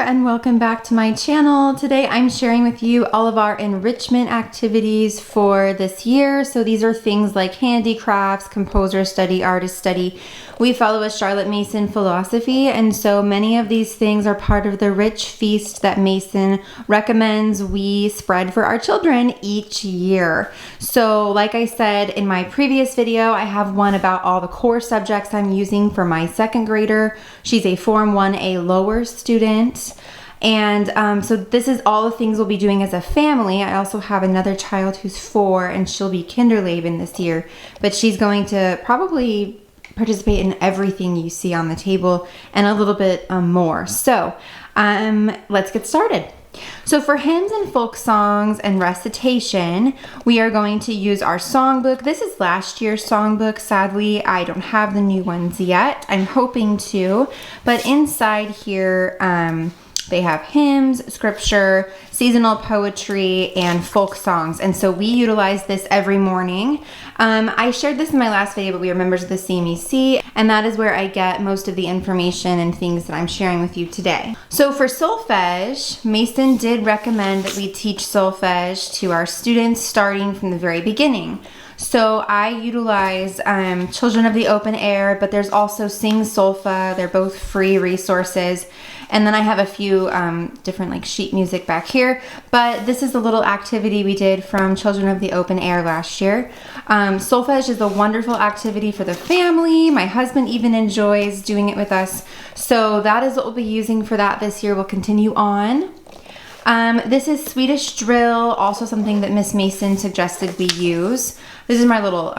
and welcome back to my channel. Today I'm sharing with you all of our enrichment activities for this year. So these are things like handicrafts, composer study, artist study. We follow a Charlotte Mason philosophy, and so many of these things are part of the rich feast that Mason recommends we spread for our children each year. So like I said in my previous video, I have one about all the core subjects I'm using for my second grader. She's a Form 1A lower student. And so this is all the things we'll be doing as a family. I also have another child who's 4 and she'll be Kinderleben this year, but she's going to probably participate in everything you see on the table and a little bit more. So let's get started. So for hymns and folk songs and recitation, we are going to use our songbook. This is last year's songbook. Sadly, I don't have the new ones yet. I'm hoping to, but inside here, they have hymns, scripture, seasonal poetry, and folk songs. And so we utilize this every morning. I shared this in my last video, but we are members of the CMEC, and that is where I get most of the information and things that I'm sharing with you today. So for Solfege, Mason did recommend that we teach Solfege to our students starting from the very beginning. So I utilize Children of the Open Air, but there's also Sing Solfa. They're both free resources. And then I have a few different like sheet music back here. But this is a little activity we did from Children of the Open Air last year. Solfege is a wonderful activity for the family. My husband even enjoys doing it with us. So that is what we'll be using for that this year. We'll continue on. This is Swedish drill, also something that Miss Mason suggested we use. This is my little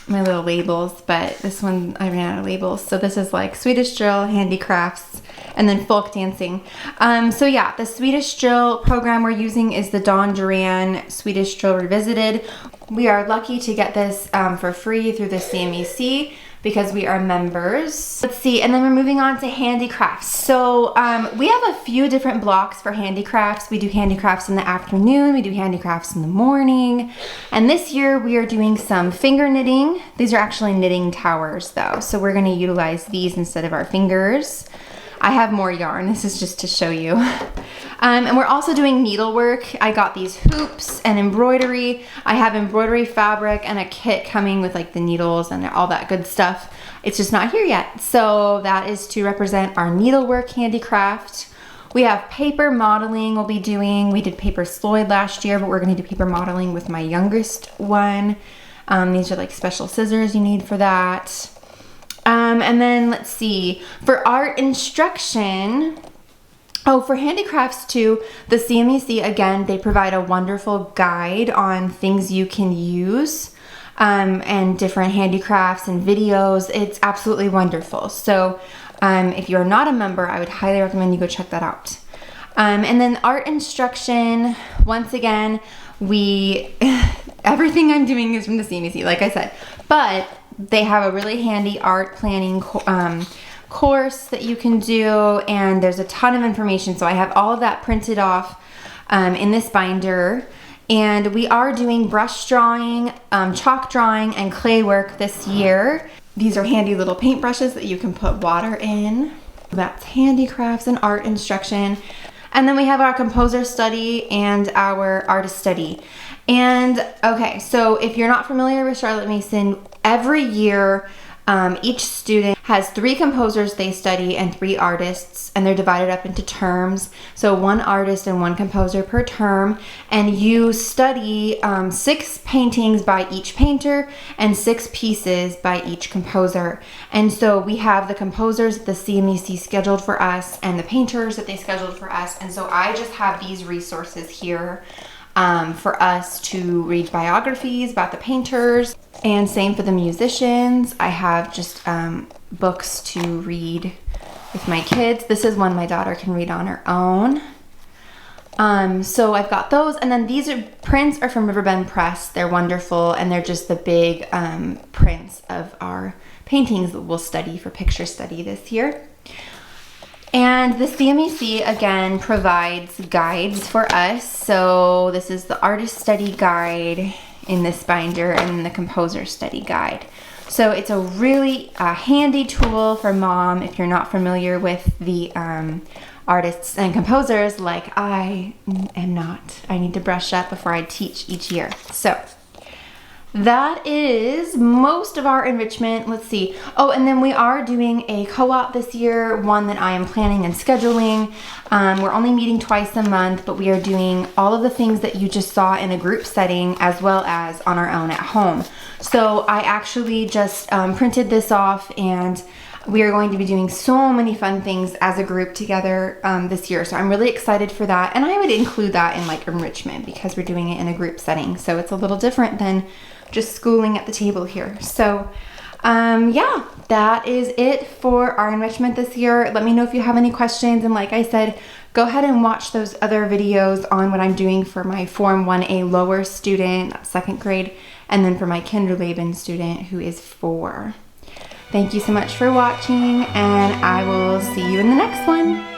labels, but this one I ran out of labels. So this is like Swedish drill, handicrafts, and then folk dancing. So yeah, the Swedish drill program we're using is the Dawn Duran Swedish Drill Revisited. We are lucky to get this for free through the CMEC because we are members. Let's see, and then we're moving on to handicrafts. So we have a few different blocks for handicrafts. We do handicrafts in the afternoon, we do handicrafts in the morning, and this year we are doing some finger knitting. These are actually knitting towers though, so we're gonna utilize these instead of our fingers. I have more yarn, this is just to show you. And we're also doing needlework. I got these hoops and embroidery. I have embroidery fabric and a kit coming with like the needles and all that good stuff. It's just not here yet. So that is to represent our needlework handicraft. We have paper modeling we'll be doing. We did paper sloyd last year, but we're gonna do paper modeling with my youngest one. These are like special scissors you need for that. And then let's see, for art instruction, for handicrafts too, the CMEC, again, they provide a wonderful guide on things you can use and different handicrafts and videos. It's absolutely wonderful. So if you're not a member, I would highly recommend you go check that out. And then art instruction, once again, everything I'm doing is from the CMEC, like I said, but they have a really handy art planning course that you can do, and there's a ton of information. So I have all of that printed off in this binder, and we are doing brush drawing, chalk drawing, and clay work this year. These are handy little paintbrushes that you can put water in. That's handicrafts and art instruction. And then we have our composer study and our artist study. And okay, so if you're not familiar with Charlotte Mason, every year each student has 3 composers they study and 3 artists, and they're divided up into terms. So 1 artist and 1 composer per term, and you study 6 paintings by each painter and 6 pieces by each composer. And so we have the composers that the CMEC scheduled for us and the painters that they scheduled for us. And so I just have these resources here for us to read biographies about the painters, and same for the musicians. I have just books to read with my kids. This is one my daughter can read on her own. So I've got those, and then these prints are from Riverbend Press. They're wonderful, and they're just the big prints of our paintings that we'll study for picture study this year. And the CMEC, again, provides guides for us. So this is the artist study guide in this binder and the composer study guide. So it's a really handy tool for mom if you're not familiar with the artists and composers like I am not. I need to brush up before I teach each year. So that is most of our enrichment. Let's see. Oh, and then we are doing a co-op this year, one that I am planning and scheduling. We're only meeting twice a month, but we are doing all of the things that you just saw in a group setting as well as on our own at home. So I actually just printed this off, and we are going to be doing so many fun things as a group together this year. So I'm really excited for that. And I would include that in like enrichment because we're doing it in a group setting. So it's a little different than just schooling at the table here. So yeah, that is it for our enrichment this year. Let me know if you have any questions. And like I said, go ahead and watch those other videos on what I'm doing for my Form 1A lower student, that's 2nd grade, and then for my Kinderleben student who is 4. Thank you so much for watching, and I will see you in the next one.